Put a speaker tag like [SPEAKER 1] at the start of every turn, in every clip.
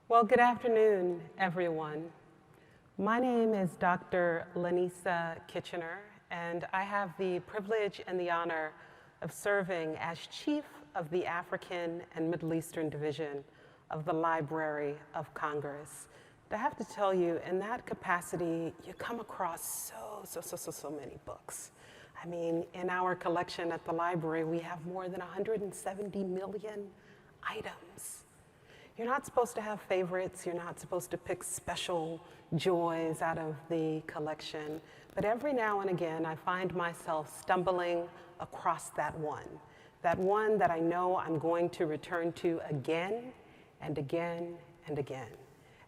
[SPEAKER 1] Well, good afternoon, everyone. My name is Dr. Lanisa Kitchener, and I have the privilege and the honor of serving as Chief of the African and Middle Eastern Division of the Library of Congress. I have to tell you, in that capacity, you come across so many books. I mean, in our collection at the library, we have more than 170 million items. You're not supposed to have favorites. You're not supposed to pick special joys out of the collection. But every now and again, I find myself stumbling across that one that I know I'm going to return to again and again and again.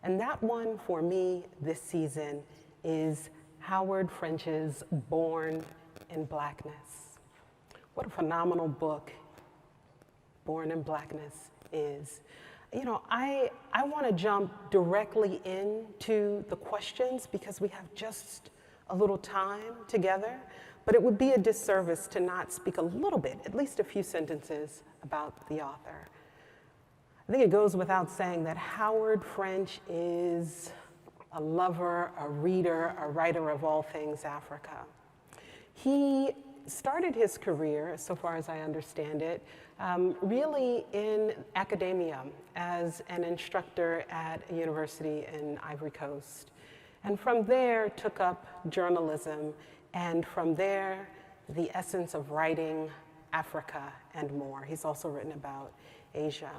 [SPEAKER 1] And that one for me this season is Howard French's Born in Blackness. What a phenomenal book Born in Blackness is. You know, I want to jump directly into the questions because we have just a little time together, but it would be a disservice to not speak a little bit, at least a few sentences, about the author. I think it goes without saying that Howard French is a lover, a reader, a writer of all things Africa. He started his career, so far as I understand it, really in academia as an instructor at a university in Ivory Coast. And from there took up journalism, and from there, the essence of writing Africa and more. He's also written about Asia.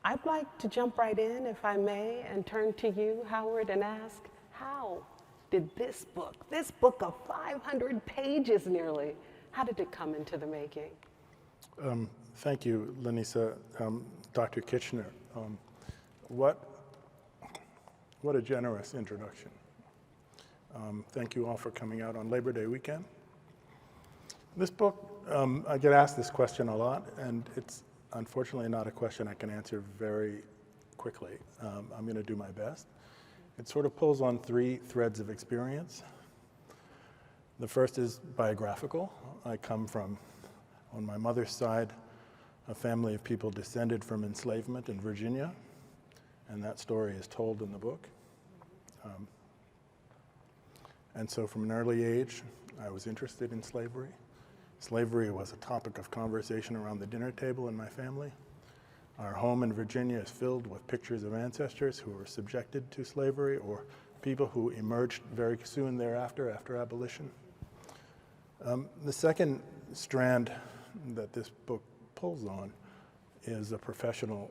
[SPEAKER 1] I'd like to jump right in, if I may, and turn to you, Howard, and ask, how did this book of 500 pages nearly, how did it come into the making?
[SPEAKER 2] Thank you, Lanisa. Dr. Kitchener, what a generous introduction. Thank you all for coming out on Labor Day weekend. This book, I get asked this question a lot, and it's unfortunately not a question I can answer very quickly. I'm going to do my best. It sort of pulls on three threads of experience. The first is biographical. I come from, on my mother's side, a family of people descended from enslavement in Virginia, and that story is told in the book. And so from an early age, I was interested in slavery. Slavery was a topic of conversation around the dinner table in my family. Our home in Virginia is filled with pictures of ancestors who were subjected to slavery or people who emerged very soon thereafter, after abolition. The second strand that this book pulls on is a professional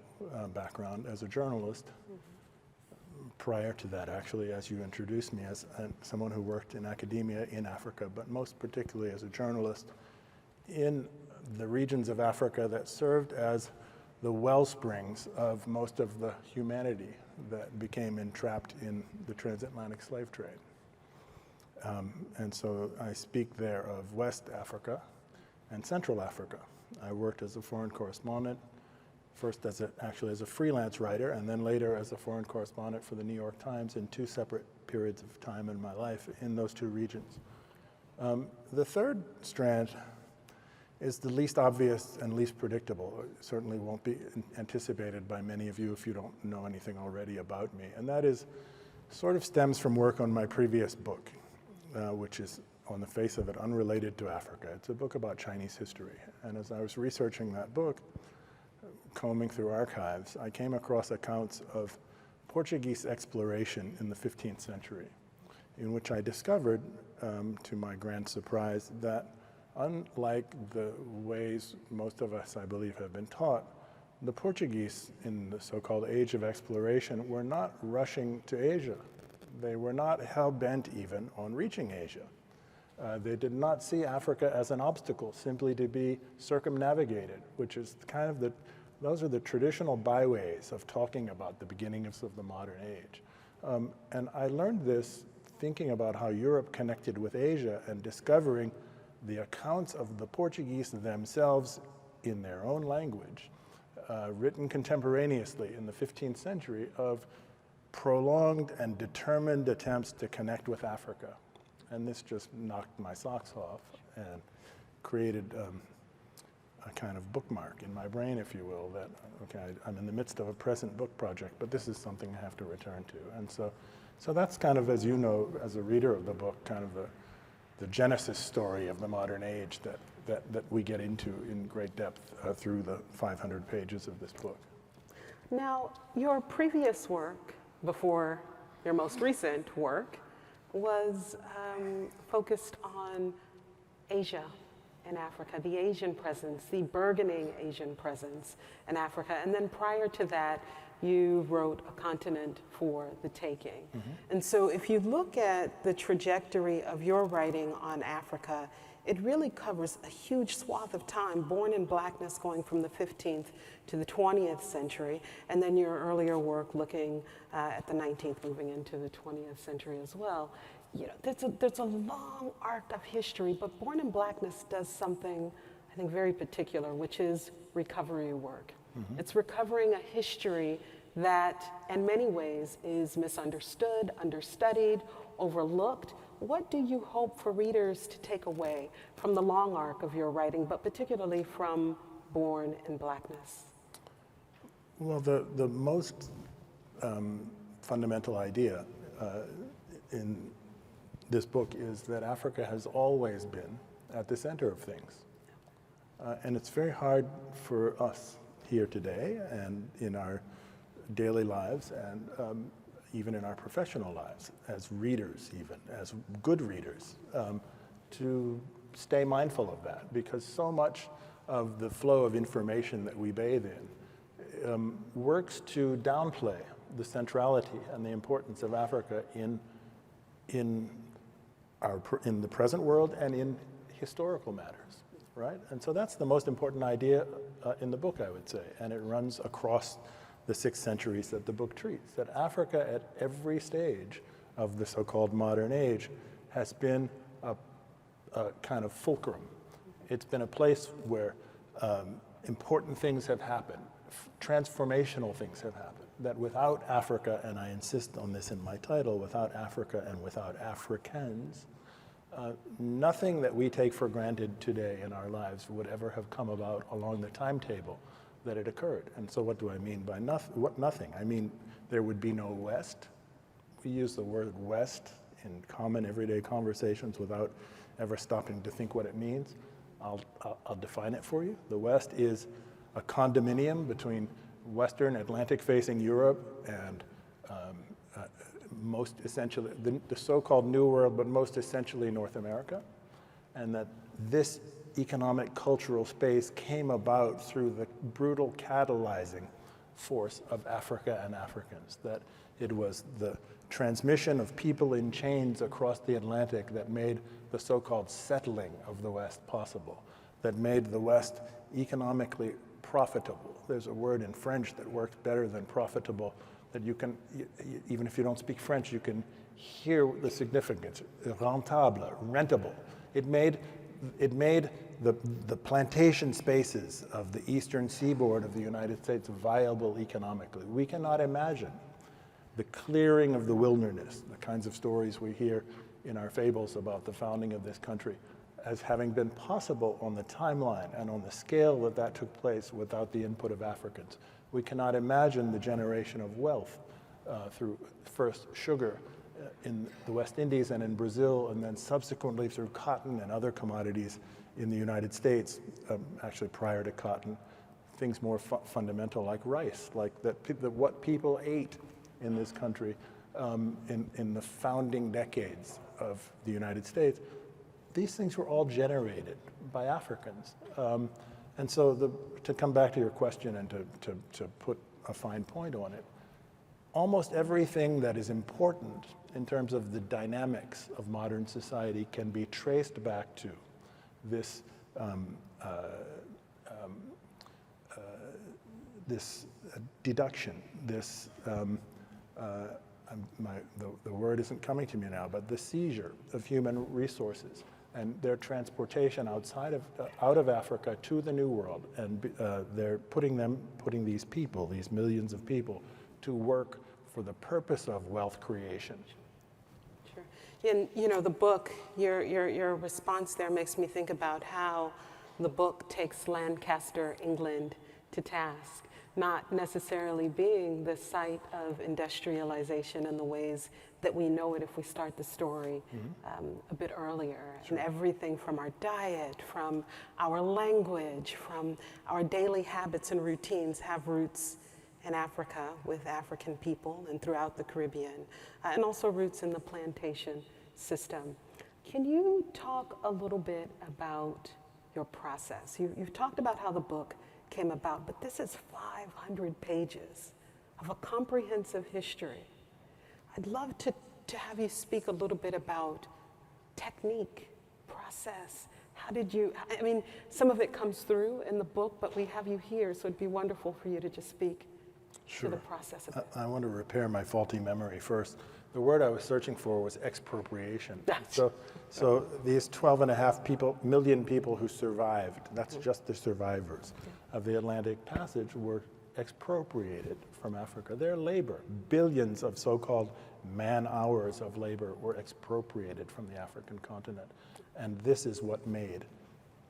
[SPEAKER 2] background as a journalist. Prior to that, actually, as you introduced me, as someone who worked in academia in Africa, but most particularly as a journalist in the regions of Africa that served as the wellsprings of most of the humanity that became entrapped in the transatlantic slave trade. And so I speak there of West Africa and Central Africa. I worked as a foreign correspondent, first actually as a freelance writer, and then later as a foreign correspondent for the New York Times in two separate periods of time in my life in those two regions. The third strand is the least obvious and least predictable. It certainly won't be anticipated by many of you if you don't know anything already about me. And that is sort of stems from work on my previous book, which is on the face of it unrelated to Africa. It's a book about Chinese history. And as I was researching that book, combing through archives, I came across accounts of Portuguese exploration in the 15th century, in which I discovered, to my grand surprise, that unlike the ways most of us, I believe, have been taught, the Portuguese in the so-called age of exploration were not rushing to Asia. They were not hell-bent even on reaching Asia. They did not see Africa as an obstacle, simply to be circumnavigated, which is kind of those are the traditional byways of talking about the beginnings of the modern age. And I learned this thinking about how Europe connected with Asia and discovering the accounts of the Portuguese themselves in their own language, written contemporaneously in the 15th century, of prolonged and determined attempts to connect with Africa. And this just knocked my socks off and created a kind of bookmark in my brain, if you will, that, okay, I'm in the midst of a present book project, but this is something I have to return to. And so that's kind of, as you know, as a reader of the book, kind of the genesis story of the modern age that we get into in great depth through the 500 pages of this book.
[SPEAKER 1] Now, your previous work, before your most recent work, was focused on Asia and Africa, the Asian presence, the burgeoning Asian presence in Africa. And then prior to that, you wrote A Continent for the Taking. Mm-hmm. And so if you look at the trajectory of your writing on Africa, it really covers a huge swath of time, Born in Blackness going from the 15th to the 20th century, and then your earlier work looking at the 19th, moving into the 20th century as well. You know, there's a long arc of history, but Born in Blackness does something, I think, very particular, which is recovery work. Mm-hmm. It's recovering a history that, in many ways, is misunderstood, understudied, overlooked. What do you hope for readers to take away from the long arc of your writing, but particularly from Born in Blackness?
[SPEAKER 2] Well, the most fundamental idea in this book is that Africa has always been at the center of things. And it's very hard for us here today and in our daily lives and even in our professional lives, as readers even, as good readers, to stay mindful of that, because so much of the flow of information that we bathe in works to downplay the centrality and the importance of Africa in the present world and in historical matters, right? And so that's the most important idea in the book, I would say, and it runs across the 6 centuries that the book treats, that Africa at every stage of the so-called modern age has been a kind of fulcrum. It's been a place where important things have happened, transformational things have happened, that without Africa, and I insist on this in my title, without Africa and without Africans, nothing that we take for granted today in our lives would ever have come about along the timetable that it occurred. And so what do I mean by nothing? I mean, there would be no West. We use the word West in common everyday conversations without ever stopping to think what it means. I'll define it for you. The West is a condominium between Western Atlantic-facing Europe and most essentially the so-called New World, but most essentially North America, and that this economic cultural space came about through the brutal catalyzing force of Africa and Africans, that it was the transmission of people in chains across the Atlantic that made the so-called settling of the West possible, that made the West economically profitable. There's a word in French that works better than profitable, that you can, even if you don't speak French, you can hear the significance. Rentable, rentable. It made the plantation spaces of the eastern seaboard of the United States viable economically. We cannot imagine the clearing of the wilderness, the kinds of stories we hear in our fables about the founding of this country, as having been possible on the timeline and on the scale that took place without the input of Africans. We cannot imagine the generation of wealth through first sugar in the West Indies and in Brazil, and then subsequently through cotton and other commodities in the United States, actually prior to cotton, things more fundamental like rice, like what people ate in this country in the founding decades of the United States. These things were all generated by Africans. And so to come back to your question and to put a fine point on it, almost everything that is important in terms of the dynamics of modern society can be traced back to this this deduction, this the word isn't coming to me now, but the seizure of human resources and their transportation out of Africa to the New World, and they're putting these people, these millions of people, to work for the purpose of wealth creation.
[SPEAKER 1] Sure. And the book, your response there makes me think about how the book takes Lancaster, England to task, not necessarily being the site of industrialization in the ways that we know it if we start the story a bit earlier. Sure. And everything from our diet, from our language, from our daily habits and routines have roots in Africa with African people and throughout the Caribbean, and also roots in the plantation system. Can you talk a little bit about your process? You've talked about how the book came about, but this is 500 pages of a comprehensive history. I'd love to have you speak a little bit about technique, process. How did you, I mean, some of it comes through in the book, but we have you here, so it'd be wonderful for you to just speak to the process of it.
[SPEAKER 2] I want to repair my faulty memory first. The word I was searching for was expropriation. So these 12.5 million people who survived, that's just the survivors of the Atlantic Passage, were expropriated from Africa. Their labor, billions of so-called man-hours of labor were expropriated from the African continent. And this is what made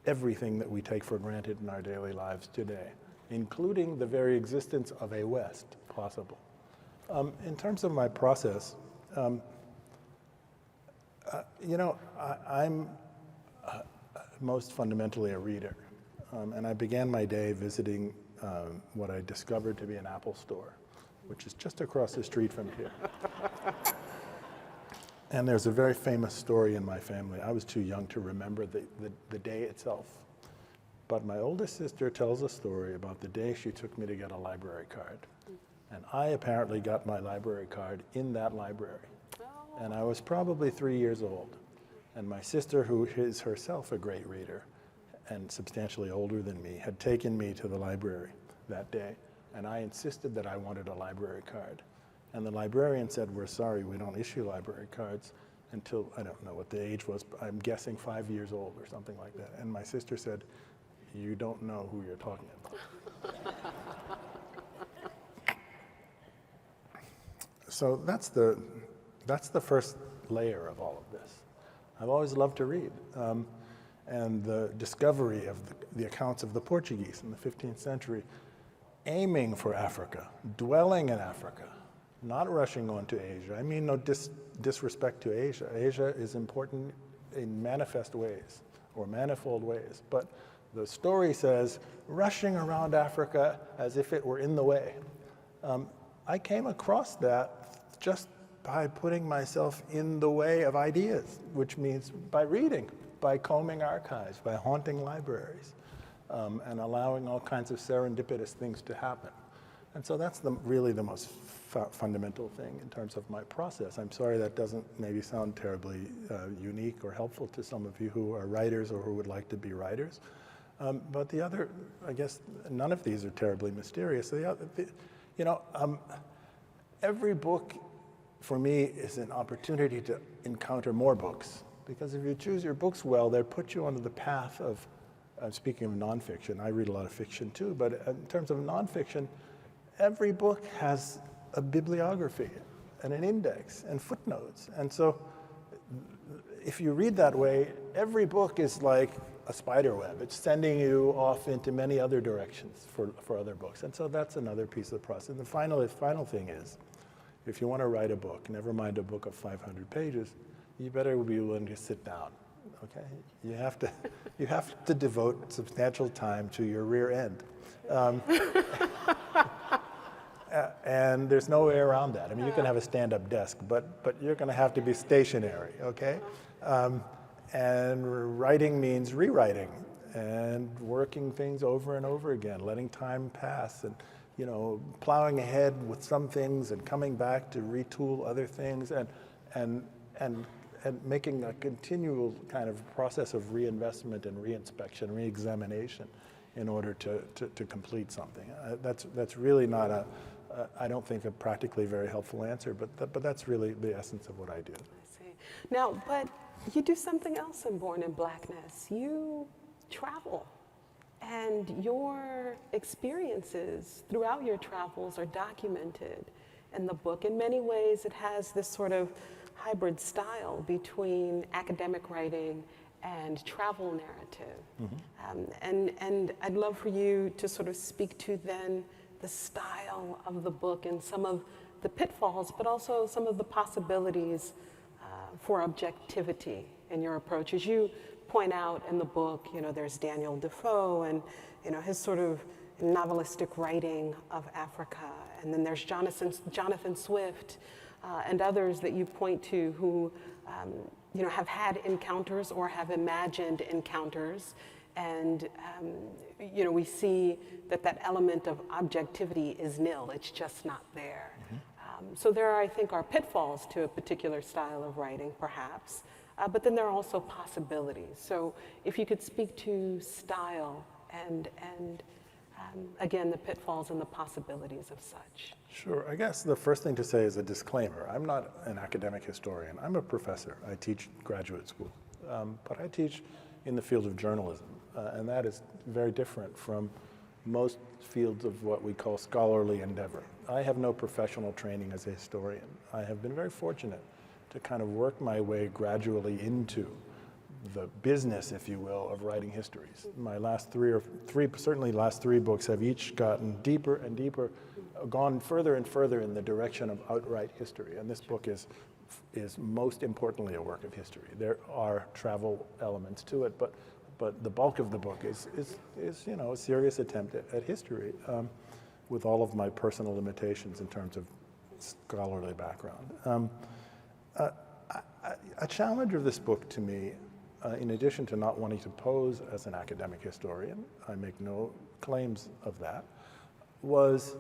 [SPEAKER 2] everything that we take for granted in our daily lives today, including the very existence of a West, possible. In terms of my process, I'm most fundamentally a reader. And I began my day visiting what I discovered to be an Apple store, which is just across the street from here. And there's a very famous story in my family. I was too young to remember the day itself. But my oldest sister tells a story about the day she took me to get a library card. And I apparently got my library card in that library. And I was probably 3 years old. And my sister, who is herself a great reader and substantially older than me, had taken me to the library that day. And I insisted that I wanted a library card. And the librarian said, "We're sorry, we don't issue library cards until," I don't know what the age was, but I'm guessing 5 years old or something like that. And my sister said, "You don't know who you're talking about." So that's the first layer of all of this. I've always loved to read. And the discovery of the accounts of the Portuguese in the 15th century, aiming for Africa, dwelling in Africa, not rushing on to Asia. I mean no disrespect to Asia. Asia is important in manifest ways, or manifold ways. But the story says, rushing around Africa as if it were in the way. I came across that just by putting myself in the way of ideas, which means by reading, by combing archives, by haunting libraries, and allowing all kinds of serendipitous things to happen. And so that's really the most fundamental thing in terms of my process. I'm sorry that doesn't maybe sound terribly unique or helpful to some of you who are writers or who would like to be writers. But the other, I guess, none of these are terribly mysterious. Every book for me is an opportunity to encounter more books. Because if you choose your books well, they put you onto the path of, speaking of nonfiction, I read a lot of fiction too, but in terms of nonfiction, every book has a bibliography and an index and footnotes. And so if you read that way, every book is like a spider web. It's sending you off into many other directions for other books. And so that's another piece of the process. And the final thing is, if you want to write a book, never mind a book of 500 pages, you better be willing to sit down, okay? You have to devote substantial time to your rear end. And there's no way around that. I mean, you can have a stand-up desk, but you're going to have to be stationary, okay? And writing means rewriting and working things over and over again, letting time pass and, plowing ahead with some things and coming back to retool other things and making a continual kind of process of reinvestment and reinspection, re-examination in order to complete something. That's really not I don't think a practically very helpful answer, but that's really the essence of what I do.
[SPEAKER 1] I see. Now, but you do something else in Born in Blackness. You travel, and your experiences throughout your travels are documented in the book. In many ways, it has this sort of hybrid style between academic writing and travel narrative. And I'd love for you to sort of speak to then the style of the book and some of the pitfalls, but also some of the possibilities for objectivity in your approach. As you point out in the book, there's Daniel Defoe and, his sort of novelistic writing of Africa. And then there's Jonathan Swift and others that you point to who, have had encounters or have imagined encounters. And, we see that element of objectivity is nil. It's just not there. So there, I think, are pitfalls to a particular style of writing, perhaps. But then there are also possibilities. So if you could speak to style and again, the pitfalls and the possibilities of such.
[SPEAKER 2] Sure. I guess the first thing to say is a disclaimer. I'm not an academic historian. I'm a professor. I teach graduate school. But I teach in the field of journalism. And that is very different from most fields of what we call scholarly endeavor. I have no professional training as a historian. I have been very fortunate to kind of work my way gradually into the business, if you will, of writing histories. My last certainly last three books have each gotten deeper and deeper, gone further and further in the direction of outright history. And this book is most importantly a work of history. There are travel elements to it, but the bulk of the book is a serious attempt at history, with all of my personal limitations in terms of scholarly background. A challenge of this book to me, in addition to not wanting to pose as an academic historian, I make no claims of that, was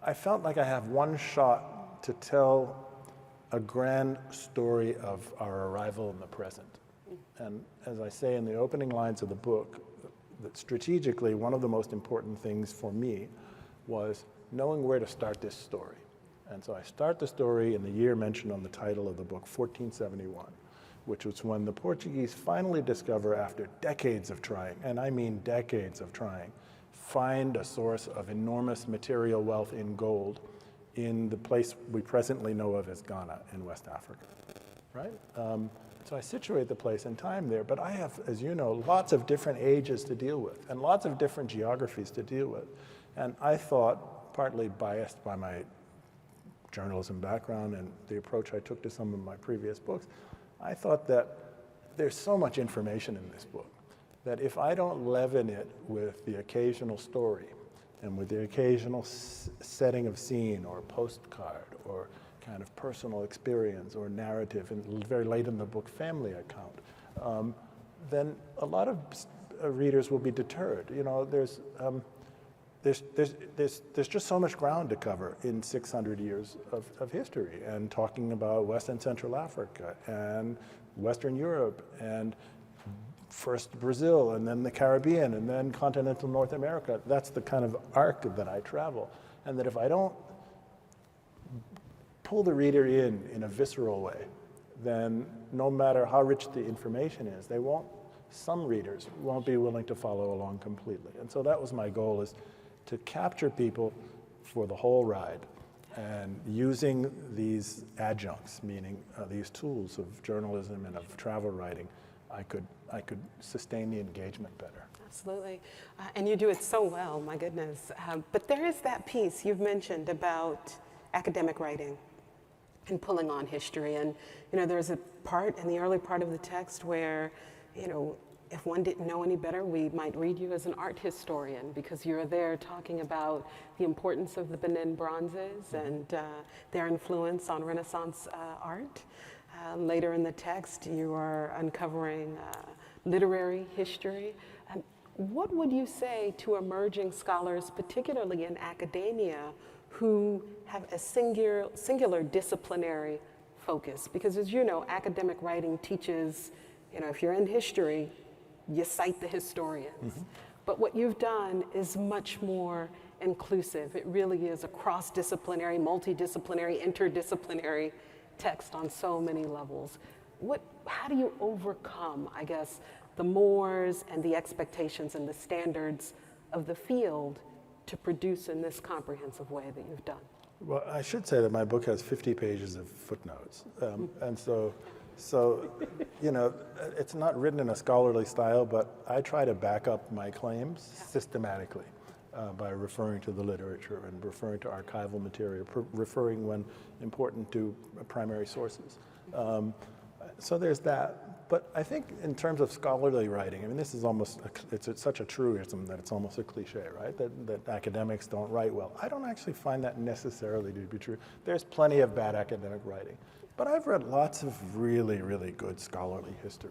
[SPEAKER 2] I felt like I have one shot to tell a grand story of our arrival in the present. And as I say in the opening lines of the book, that strategically, one of the most important things for me was knowing where to start this story. And so I start the story in the year mentioned on the title of the book, 1471, which was when the Portuguese finally discover, after decades of trying, and I mean decades of trying, find a source of enormous material wealth in gold in the place we presently know of as Ghana in West Africa, right? So I situate the place and time there, but I have, as you know, lots of different ages to deal with and lots of different geographies to deal with. And I thought, partly biased by my journalism background and the approach I took to some of my previous books, I thought that there's so much information in this book that if I don't leaven it with the occasional story and with the occasional setting of scene or postcard or kind of personal experience or narrative, and very late in the book, family account, then a lot of readers will be deterred. There's just so much ground to cover in 600 years of history, and talking about West and Central Africa and Western Europe and first Brazil and then the Caribbean and then continental North America. That's the kind of arc that I travel. And that if I don't pull the reader in a visceral way, then no matter how rich the information is, some readers won't be willing to follow along completely. And so that was my goal, is to capture people for the whole ride, and using these adjuncts, meaning these tools of journalism and of travel writing, I could sustain the engagement better.
[SPEAKER 1] Absolutely. And you do it so well, my goodness. But there is that piece you've mentioned about academic writing and pulling on history. And, there's a part in the early part of the text where, if one didn't know any better, we might read you as an art historian, because you're there talking about the importance of the Benin bronzes and their influence on Renaissance art. Later in the text, you are uncovering literary history. What would you say to emerging scholars, particularly in academia, who have a singular disciplinary focus? Because as you know, academic writing teaches, if you're in history, you cite the historians. But what you've done is much more inclusive. It really is a cross-disciplinary, multidisciplinary, interdisciplinary text on so many levels. How do you overcome, I guess, the mores and the expectations and the standards of the field to produce in this comprehensive way that you've done?
[SPEAKER 2] Well, I should say that my book has 50 pages of footnotes. And so So, you know, it's not written in a scholarly style, but I try to back up my claims systematically by referring to the literature and referring to archival material, referring when important to primary sources. So there's that. But I think in terms of scholarly writing, I mean, this is almost, it's such a truism that it's almost a cliche, right? That academics don't write well. I don't actually find that necessarily to be true. There's plenty of bad academic writing. But I've read lots of really, really good scholarly history,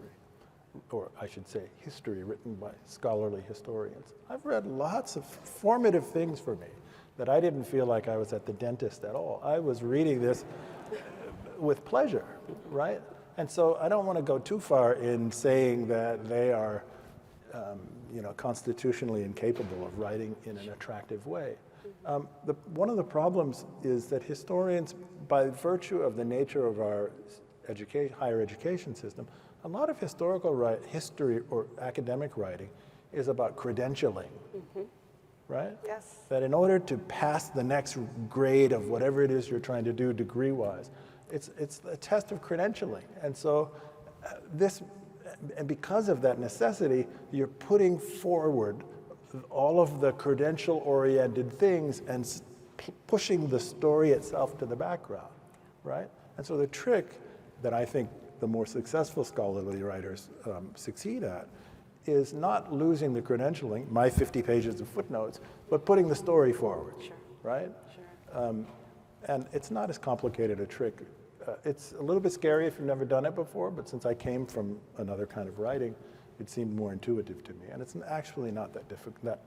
[SPEAKER 2] or I should say history written by scholarly historians. I've read lots of formative things for me that I didn't feel like I was at the dentist at all. I was reading this with pleasure, right? And so I don't want to go too far in saying that they are, you know, constitutionally incapable of writing in an attractive way. One of the problems is that historians, by virtue of the nature of our higher education system, a lot of historical history or academic writing is about credentialing, right?
[SPEAKER 1] Yes.
[SPEAKER 2] That in order to pass the next grade of whatever it is you're trying to do degree-wise, it's a test of credentialing. And so and because of that necessity, you're putting forward all of the credential-oriented things and pushing the story itself to the background, right? And so the trick that I think the more successful scholarly writers succeed at is not losing the credentialing, my 50 pages of footnotes, but putting the story forward, right?
[SPEAKER 1] Sure.
[SPEAKER 2] And it's not as complicated a trick. It's a little bit scary if you've never done it before, but since I came from another kind of writing, it seemed more intuitive to me. And it's actually not that difficult,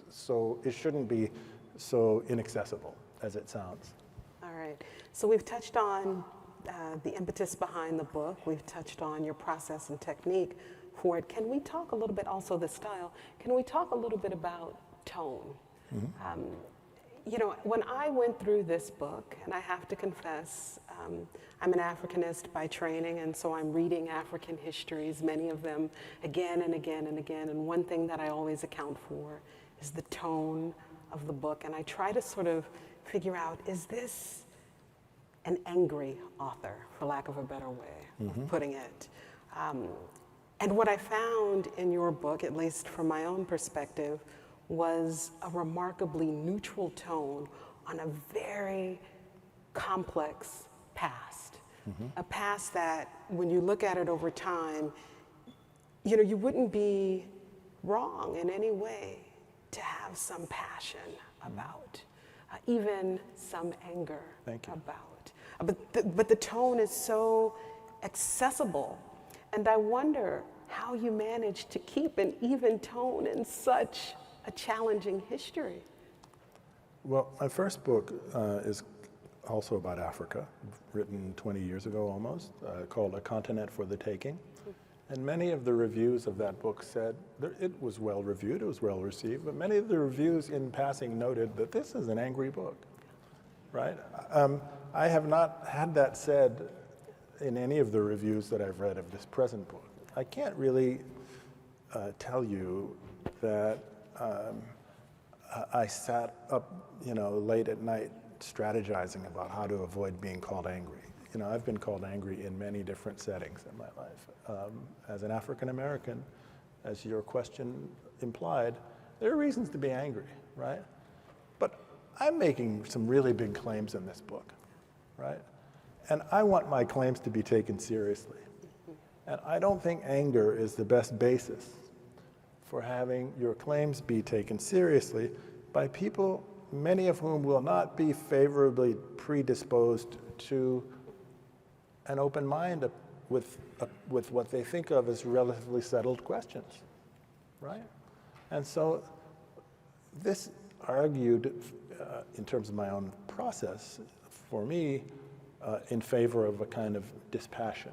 [SPEAKER 2] so it shouldn't be so inaccessible as it sounds.
[SPEAKER 1] All right. So we've touched on the impetus behind the book. We've touched on your process and technique for it. Can we talk a little bit, also the style, can we talk a little bit about tone? You know, when I went through this book, and I have to confess, I'm an Africanist by training, and so I'm reading African histories, many of them again and again and again. And one thing that I always account for is the tone of the book. And I try to sort of figure out, is this an angry author, for lack of a better way of putting it? And what I found in your book, at least from my own perspective, was a remarkably neutral tone on a very complex past. A past that, when you look at it over time, you know, you wouldn't be wrong in any way to have some passion about, even some anger about. But the tone is so accessible, and I wonder how you manage to keep an even tone in such a challenging history.
[SPEAKER 2] Well, my first book is also about Africa, written 20 years ago almost, called A Continent for the Taking. And many of the reviews of that book said that it was well reviewed, it was well received, but many of the reviews in passing noted that this is an angry book, right? I have not had that said in any of the reviews that I've read of this present book. I can't really tell you that I sat up, you know, late at night strategizing about how to avoid being called angry. You know, I've been called angry in many different settings in my life. As an African American, as your question implied, there are reasons to be angry, right? But I'm making some really big claims in this book, right? And I want my claims to be taken seriously. And I don't think anger is the best basis for having your claims be taken seriously by people, many of whom will not be favorably predisposed to an open mind with what they think of as relatively settled questions, right? And so this argued, in terms of my own process, for me, in favor of a kind of dispassion.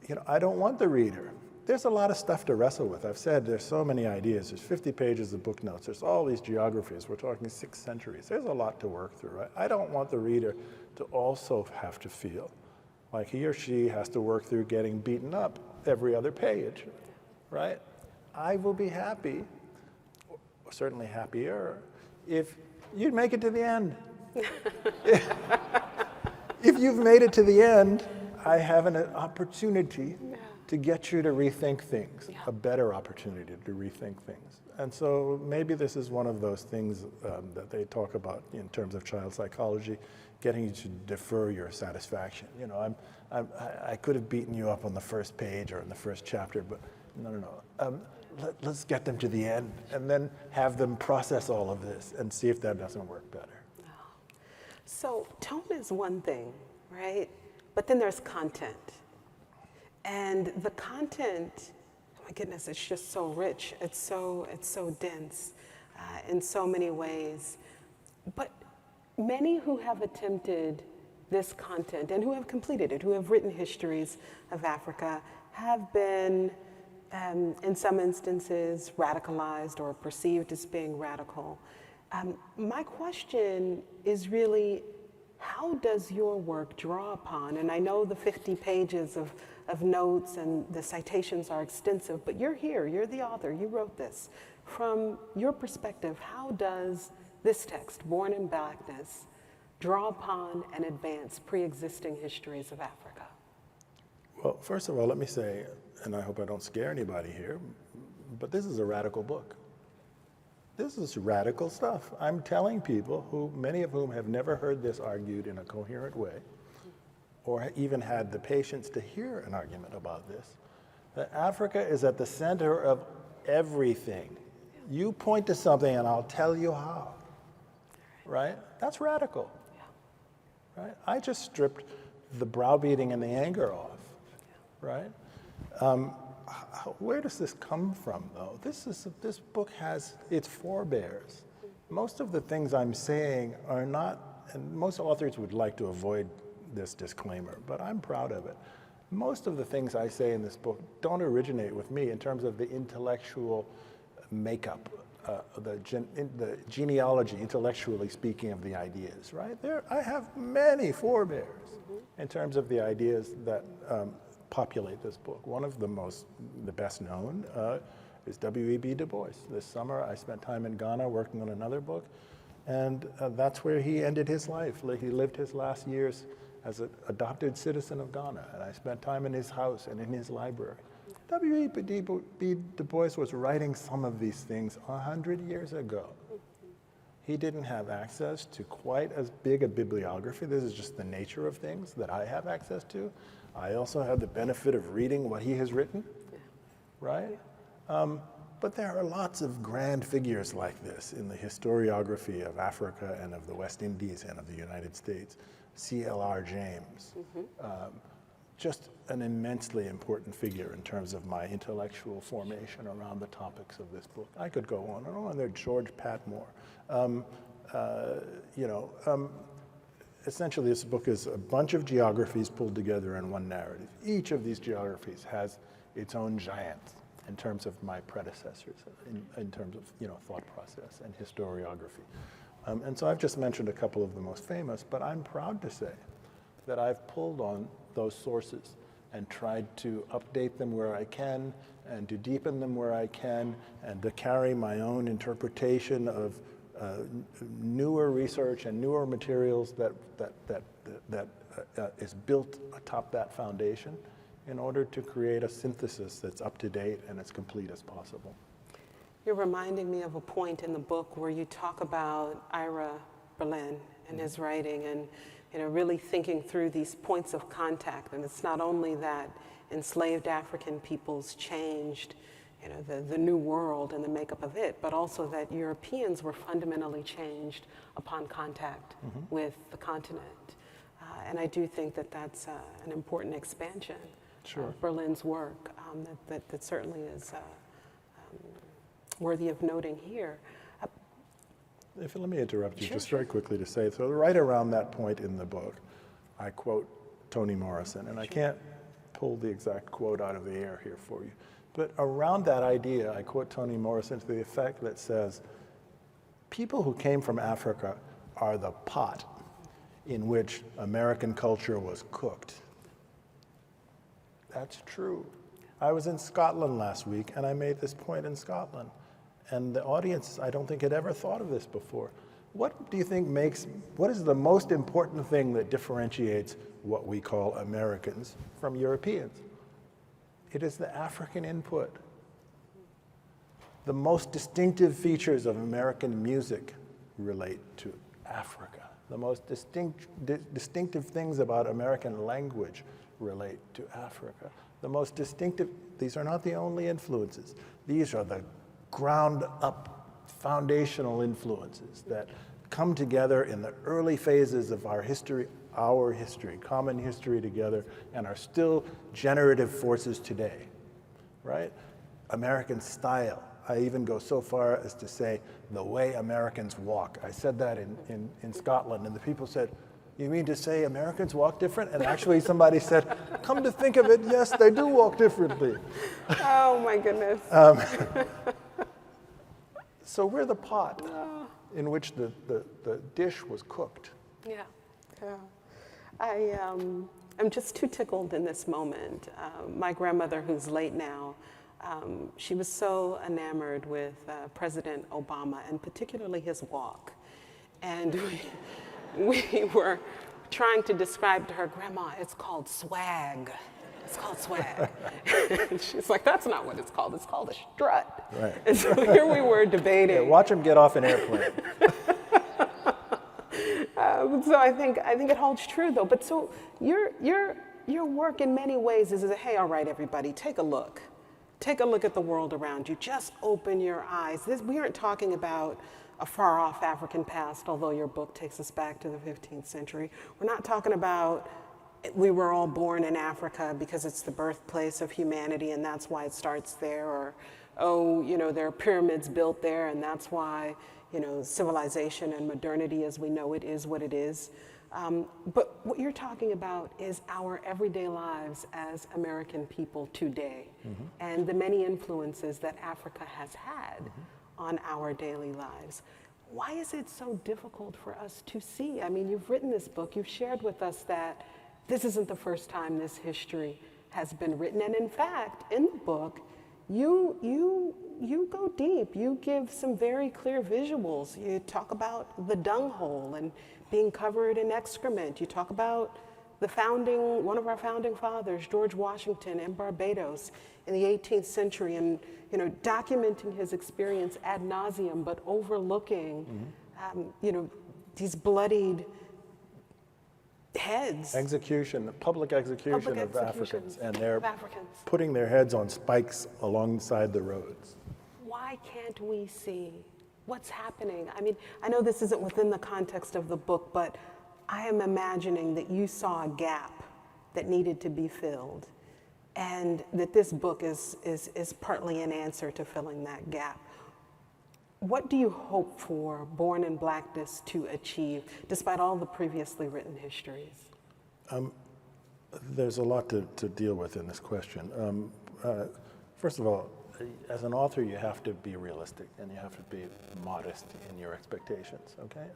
[SPEAKER 2] You know, I don't want the reader. There's a lot of stuff to wrestle with. I've said there's so many ideas. There's 50 pages of book notes. There's all these geographies. We're talking 6 centuries. There's a lot to work through, right? I don't want the reader to also have to feel like he or she has to work through getting beaten up every other page, right? I will be happy, or certainly happier, if you'd make it to the end. if you've made it to the end, I have an opportunity to get you to rethink things, a better opportunity to rethink things. And so maybe this is one of those things that they talk about in terms of child psychology, getting you to defer your satisfaction. You know, I could have beaten you up on the first page or in the first chapter, but no. Let's get them to the end and then have them process all of this and see if that doesn't work better.
[SPEAKER 1] So tone is one thing, right? But then there's content. And the content, oh my goodness, it's just so rich. It's so dense in so many ways. But many who have attempted this content and who have completed it, who have written histories of Africa, have been, in some instances, radicalized or perceived as being radical. My question is really, how does your work draw upon, and I know the 50 pages of notes and the citations are extensive, but you're here, you're the author, you wrote this. From your perspective, how does this text, Born in Blackness, draw upon and advance pre-existing histories of Africa?
[SPEAKER 2] Well, first of all, let me say, and I hope I don't scare anybody here, but this is a radical book. This is radical stuff. I'm telling people, many of whom have never heard this argued in a coherent way, or even had the patience to hear an argument about this, that Africa is at the center of everything. You point to something and I'll tell you how, right? That's radical, right? I just stripped the browbeating and the anger off, right? Where does this come from, though? This book has its forebears. Most of the things I'm saying are not, and most authors would like to avoid this disclaimer, but I'm proud of it. Most of the things I say in this book don't originate with me in terms of the intellectual makeup, the genealogy, intellectually speaking, of the ideas, right? I have many forebears in terms of the ideas that populate this book. One of the best known is W.E.B. Du Bois. This summer I spent time in Ghana working on another book, and that's where he ended his life. He lived his last years as an adopted citizen of Ghana, and I spent time in his house and in his library. W.E.B. Du Bois was writing some of these things 100 years ago. He didn't have access to quite as big a bibliography. This is just the nature of things that I have access to. I also have the benefit of reading what he has written, right? But there are lots of grand figures like this in the historiography of Africa and of the West Indies and of the United States. C.L.R. James, just an immensely important figure in terms of my intellectual formation around the topics of this book. I could go on and on. There's George Patmore. Essentially, this book is a bunch of geographies pulled together in one narrative. Each of these geographies has its own giants in terms of my predecessors, in terms of thought process and historiography. And so I've just mentioned a couple of the most famous, but I'm proud to say that I've pulled on those sources and tried to update them where I can and to deepen them where I can and to carry my own interpretation of newer research and newer materials that is built atop that foundation in order to create a synthesis that's up to date and as complete as possible.
[SPEAKER 1] You're reminding me of a point in the book where you talk about Ira Berlin and his writing and really thinking through these points of contact. And it's not only that enslaved African peoples changed the New World and the makeup of it, but also that Europeans were fundamentally changed upon contact with the continent. And I do think that that's an important expansion of Berlin's work that certainly is worthy of noting here.
[SPEAKER 2] Let me interrupt you just very quickly to say, so right around that point in the book, I quote Toni Morrison, and I can't pull the exact quote out of the air here for you. But around that idea, I quote Toni Morrison to the effect that says, people who came from Africa are the pot in which American culture was cooked. That's true. I was in Scotland last week, and I made this point in Scotland. And the audience, I don't think, had ever thought of this before. What do you think what is the most important thing that differentiates what we call Americans from Europeans? It is the African input. The most distinctive features of American music relate to Africa. The most distinctive things about American language relate to Africa. The most distinctive, these are not the only influences. These are the ground up foundational influences that come together in the early phases of our history, common history together, and are still generative forces today, right? American style. I even go so far as to say the way Americans walk. I said that in Scotland, and the people said, "You mean to say Americans walk different?" And actually somebody said, "Come to think of it, yes, they do walk differently."
[SPEAKER 1] Oh my goodness.
[SPEAKER 2] So we're the pot in which the dish was cooked.
[SPEAKER 1] Yeah. I'm just too tickled in this moment. My grandmother, who's late now, she was so enamored with President Obama, and particularly his walk. And we were trying to describe to her, "Grandma, it's called swag. It's called swag." And she's like, "That's not what it's called a strut."
[SPEAKER 2] Right.
[SPEAKER 1] And so here we were debating.
[SPEAKER 2] Yeah, watch him get off an airplane.
[SPEAKER 1] So I think it holds true though. But so your work in many ways is, hey, all right, everybody, take a look. Take a look at the world around you. Just open your eyes. We aren't talking about a far-off African past, although your book takes us back to the 15th century. We're not talking about we were all born in Africa because it's the birthplace of humanity and that's why it starts there, or, oh, there are pyramids built there and that's why, civilization and modernity as we know it is what it is. But what you're talking about is our everyday lives as American people today, and the many influences that Africa has had on our daily lives. Why is it so difficult for us to see? I mean, you've written this book, you've shared with us that this isn't the first time this history has been written. And in fact, in the book, you go deep. You give some very clear visuals. You talk about the dung hole and being covered in excrement. You talk about one of our founding fathers, George Washington, in Barbados in the 18th century, and documenting his experience ad nauseum, but overlooking, these bloodied heads.
[SPEAKER 2] Public execution of Africans, and they're
[SPEAKER 1] Africans.
[SPEAKER 2] putting their heads on spikes alongside the roads.
[SPEAKER 1] Why can't we see what's happening? I mean, I know this isn't within the context of the book, but I am imagining that you saw a gap that needed to be filled, and that this book is partly an answer to filling that gap. What do you hope for Born in Blackness to achieve, despite all the previously written histories?
[SPEAKER 2] There's a lot to deal with in this question. First of all, as an author, you have to be realistic and you have to be modest in your expectations, okay?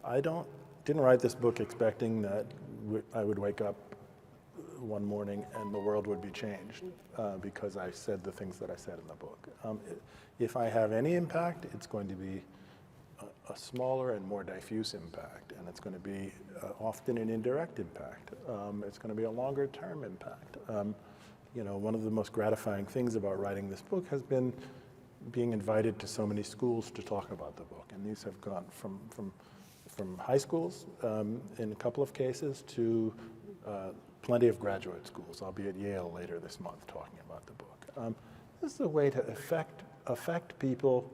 [SPEAKER 2] I didn't write this book expecting that I would wake up one morning and the world would be changed because I said the things that I said in the book. If I have any impact, it's going to be a smaller and more diffuse impact, and it's going to be often an indirect impact. It's going to be a longer term impact. One of the most gratifying things about writing this book has been being invited to so many schools to talk about the book, and these have gone from high schools in a couple of cases to plenty of graduate schools. I'll be at Yale later this month talking about the book. This is a way to affect people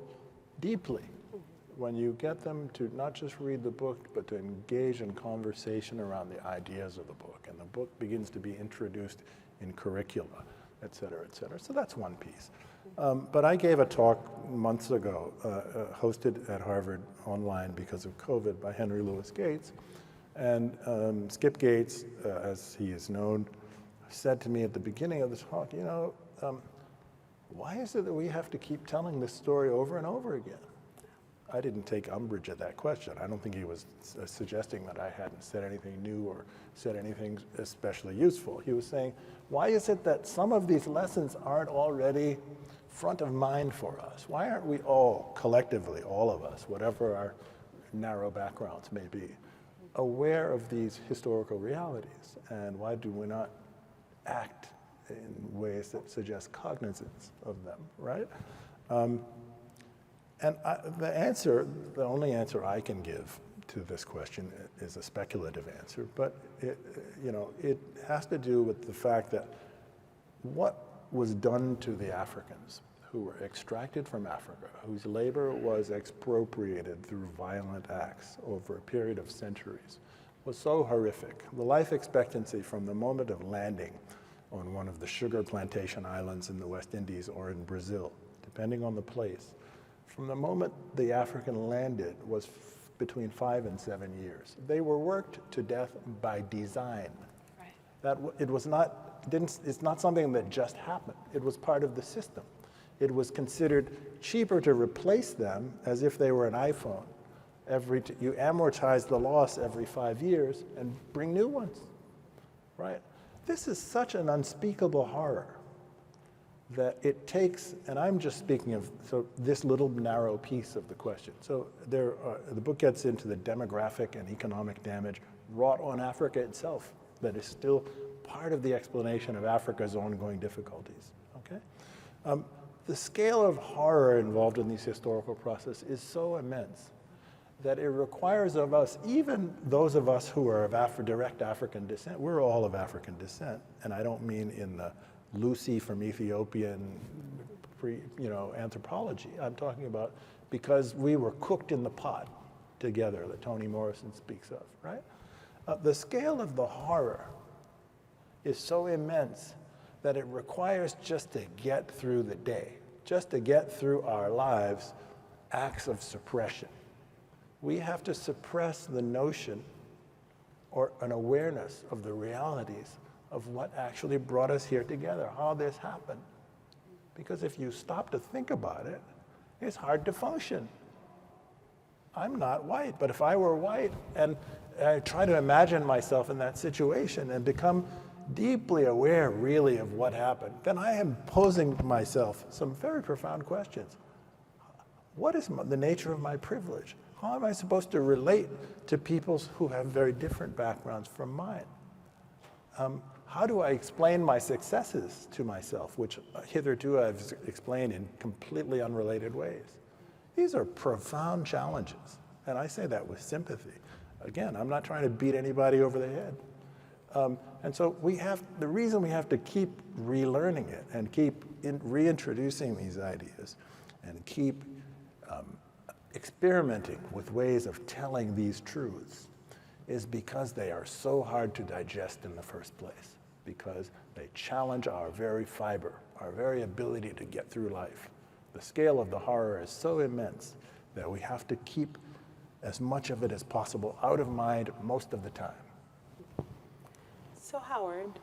[SPEAKER 2] deeply when you get them to not just read the book, but to engage in conversation around the ideas of the book. And the book begins to be introduced in curricula, et cetera, et cetera. So that's one piece. But I gave a talk months ago, hosted at Harvard online because of COVID by Henry Louis Gates. And Skip Gates, as he is known, said to me at the beginning of the talk, why is it that we have to keep telling this story over and over again? I didn't take umbrage at that question. I don't think he was suggesting that I hadn't said anything new or said anything especially useful. He was saying, why is it that some of these lessons aren't already front of mind for us? Why aren't we all, collectively, all of us, whatever our narrow backgrounds may be, aware of these historical realities? And why do we not act in ways that suggest cognizance of them, right? The only answer I can give to this question is a speculative answer, but it has to do with the fact that what was done to the Africans who were extracted from Africa, whose labor was expropriated through violent acts over a period of centuries, was so horrific. The life expectancy from the moment of landing on one of the sugar plantation islands in the West Indies or in Brazil, depending on the place, from the moment the African landed was between 5 and 7 years. They were worked to death by design. Right. It's not something that just happened. It was part of the system. It was considered cheaper to replace them as if they were an iPhone. You amortize the loss every 5 years and bring new ones, right? This is such an unspeakable horror that it takes, and I'm just speaking of this little narrow piece of the question. So the book gets into the demographic and economic damage wrought on Africa itself that is still part of the explanation of Africa's ongoing difficulties, okay? The scale of horror involved in these historical processes is so immense that it requires of us, even those of us who are of direct African descent, we're all of African descent, and I don't mean in the Lucy from Ethiopian anthropology. I'm talking about because we were cooked in the pot together that Toni Morrison speaks of, right? The scale of the horror is so immense that it requires just to get through the day, just to get through our lives, acts of suppression. We have to suppress the notion or an awareness of the realities of what actually brought us here together, how this happened. Because if you stop to think about it, it's hard to function. I'm not white, but if I were white and I try to imagine myself in that situation and become deeply aware really of what happened, then I am posing to myself some very profound questions. What is the nature of my privilege? How am I supposed to relate to people who have very different backgrounds from mine? How do I explain my successes to myself, which hitherto I've explained in completely unrelated ways? These are profound challenges, and I say that with sympathy. Again, I'm not trying to beat anybody over the head. And so the reason we have to keep relearning it and keep reintroducing these ideas and keep experimenting with ways of telling these truths is because they are so hard to digest in the first place, because they challenge our very fiber, our very ability to get through life. The scale of the horror is so immense that we have to keep as much of it as possible out of mind most of the time.
[SPEAKER 1] So Howard,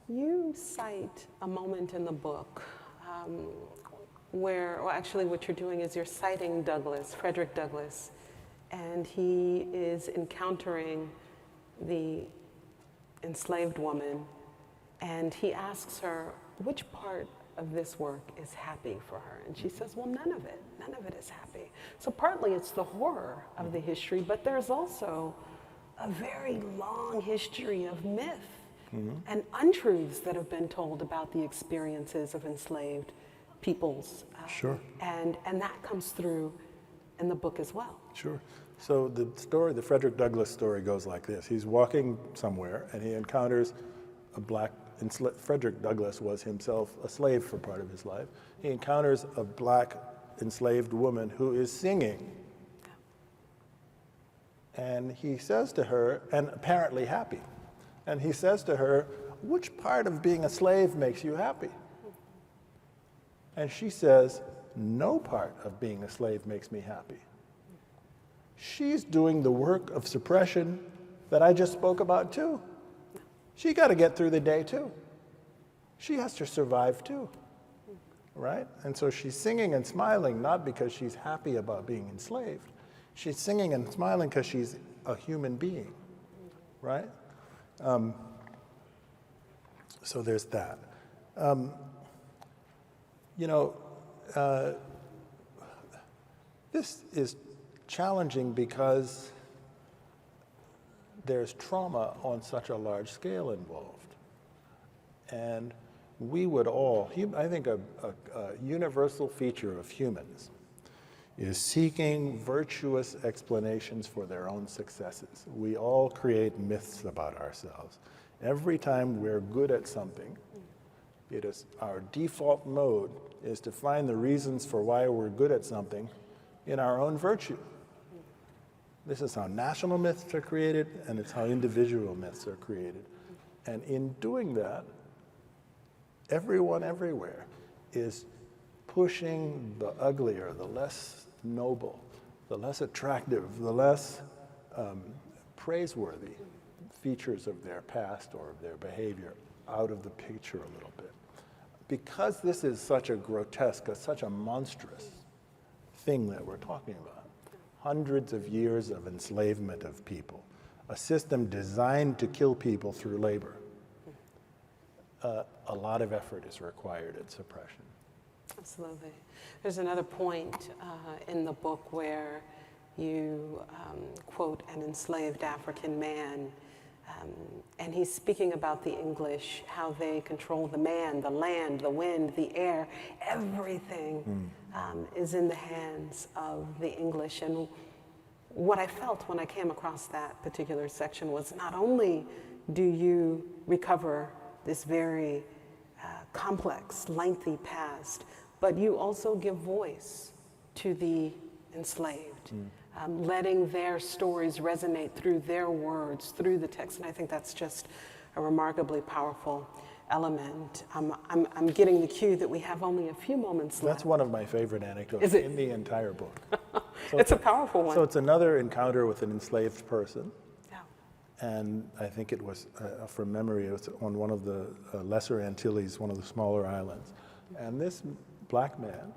[SPEAKER 1] you cite a moment in the book where, well, actually what you're doing is you're citing Frederick Douglass, and he is encountering the enslaved woman, and he asks her, which part of this work is happy for her? And she says, well, none of it is happy. So partly it's the horror of the history, but there's also a very long history of myth and untruths that have been told about the experiences of enslaved peoples.
[SPEAKER 2] Sure.
[SPEAKER 1] And that comes through in the book as well.
[SPEAKER 2] Sure. So the Frederick Douglass story goes like this. He's walking somewhere and he encounters Frederick Douglass was himself a slave for part of his life. He encounters a black enslaved woman who is singing. And he says to her, and apparently happy, and he says to her, which part of being a slave makes you happy? And she says, no part of being a slave makes me happy. She's doing the work of suppression that I just spoke about too. She got to get through the day too. She has to survive too, right? And so she's singing and smiling not because she's happy about being enslaved. She's singing and smiling because she's a human being, right? So there's that. This is challenging because there's trauma on such a large scale involved. And we would all, I think a universal feature of humans is seeking virtuous explanations for their own successes. We all create myths about ourselves. Every time we're good at something, it is our default mode is to find the reasons for why we're good at something in our own virtue. This is how national myths are created, and it's how individual myths are created. And in doing that, everyone everywhere is pushing the uglier, the less noble, the less attractive, the less praiseworthy features of their past or of their behavior out of the picture a little bit. Because this is such a grotesque, such a monstrous thing that we're talking about, hundreds of years of enslavement of people, a system designed to kill people through labor, a lot of effort is required at suppression.
[SPEAKER 1] Absolutely. There's another point in the book where you quote an enslaved African man, and he's speaking about the English, how they control the man, the land, the wind, the air, everything is in the hands of the English. And what I felt when I came across that particular section was not only do you recover this very complex, lengthy past, but you also give voice to the enslaved, letting their stories resonate through their words, through the text. And I think that's just a remarkably powerful element. I'm getting the cue that we have only a few moments left.
[SPEAKER 2] That's one of my favorite anecdotes in the entire book. So
[SPEAKER 1] it's a powerful one.
[SPEAKER 2] So it's another encounter with an enslaved person.
[SPEAKER 1] Yeah.
[SPEAKER 2] And I think it was, from memory, it was on one of the Lesser Antilles, one of the smaller islands. And this black man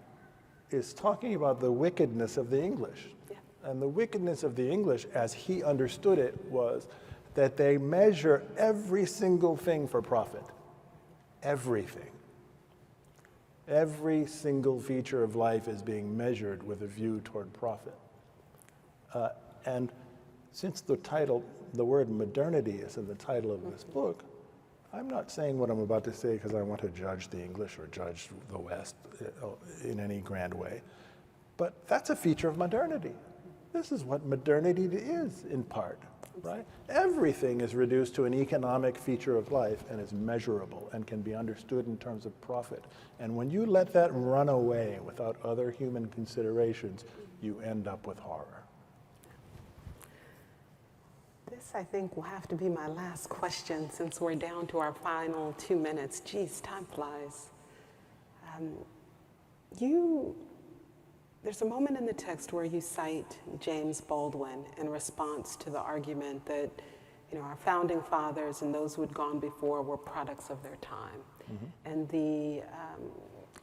[SPEAKER 2] is talking about the wickedness of the English.
[SPEAKER 1] Yeah.
[SPEAKER 2] And the wickedness of the English, as he understood it, was that they measure every single thing for profit. Everything. Every single feature of life is being measured with a view toward profit. And since the word modernity is in the title of this book, I'm not saying what I'm about to say because I want to judge the English or judge the West in any grand way. But that's a feature of modernity. This is what modernity is, in part, right? Everything is reduced to an economic feature of life and is measurable and can be understood in terms of profit. And when you let that run away without other human considerations, you end up with horror.
[SPEAKER 1] This, I think, will have to be my last question since we're down to our final 2 minutes. Geez, time flies. There's a moment in the text where you cite James Baldwin in response to the argument that, our founding fathers and those who had gone before were products of their time. And the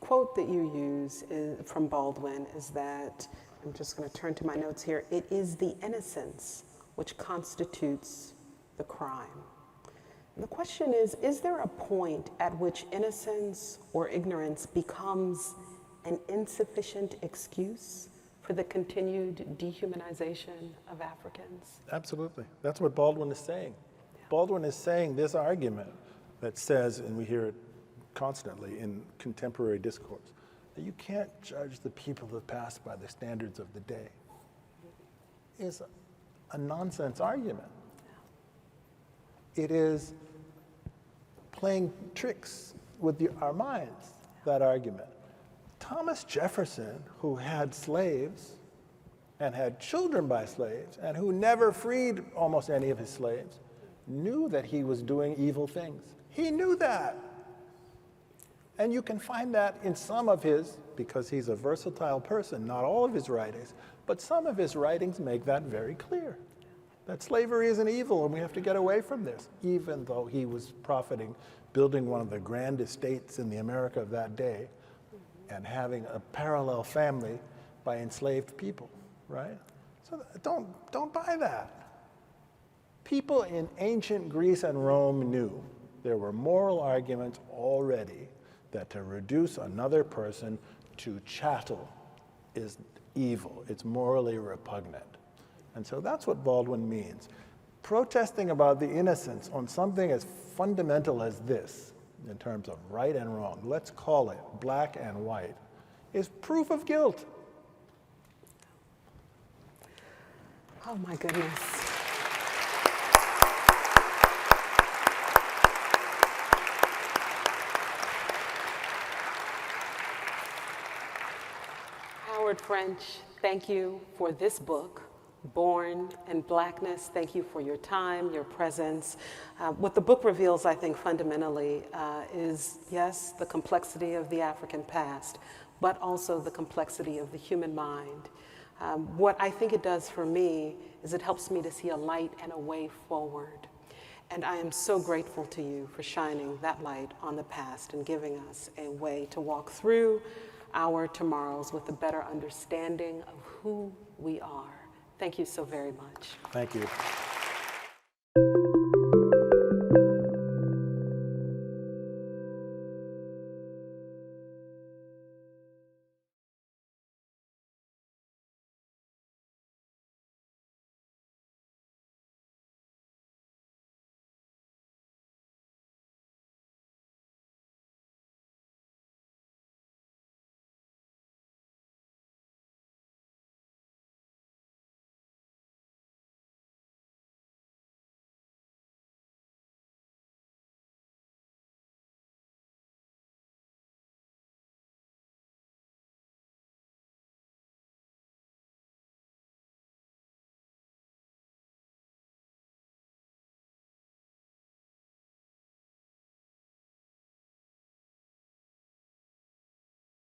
[SPEAKER 1] quote that you use from Baldwin is that, I'm just going to turn to my notes here, it is the innocence which constitutes the crime. And the question is there a point at which innocence or ignorance becomes an insufficient excuse for the continued dehumanization of Africans?
[SPEAKER 2] Absolutely. That's what Baldwin is saying. Yeah. Baldwin is saying this argument that says, and we hear it constantly in contemporary discourse, that you can't judge the people of the past by the standards of the day, is a nonsense argument. It is playing tricks with our minds, that argument. Thomas Jefferson, who had slaves and had children by slaves and who never freed almost any of his slaves, knew that he was doing evil things. He knew that. And you can find that in some of his, because he's a versatile person, not all of his writings, but some of his writings make that very clear, that slavery isn't evil and we have to get away from this, even though he was profiting, building one of the grand estates in the America of that day and having a parallel family by enslaved people, right? So don't buy that. People in ancient Greece and Rome knew there were moral arguments already that to reduce another person to chattel is evil. It's morally repugnant. And so that's what Baldwin means. Protesting about the innocence on something as fundamental as this, in terms of right and wrong, let's call it black and white, is proof of guilt.
[SPEAKER 1] Oh my goodness. Howard French, thank you for this book, Born in Blackness. Thank you for your time, your presence. What the book reveals, I think, fundamentally is, yes, the complexity of the African past, but also the complexity of the human mind. What I think it does for me is it helps me to see a light and a way forward. And I am so grateful to you for shining that light on the past and giving us a way to walk through our tomorrows with a better understanding of who we are. Thank you so very much.
[SPEAKER 2] Thank you.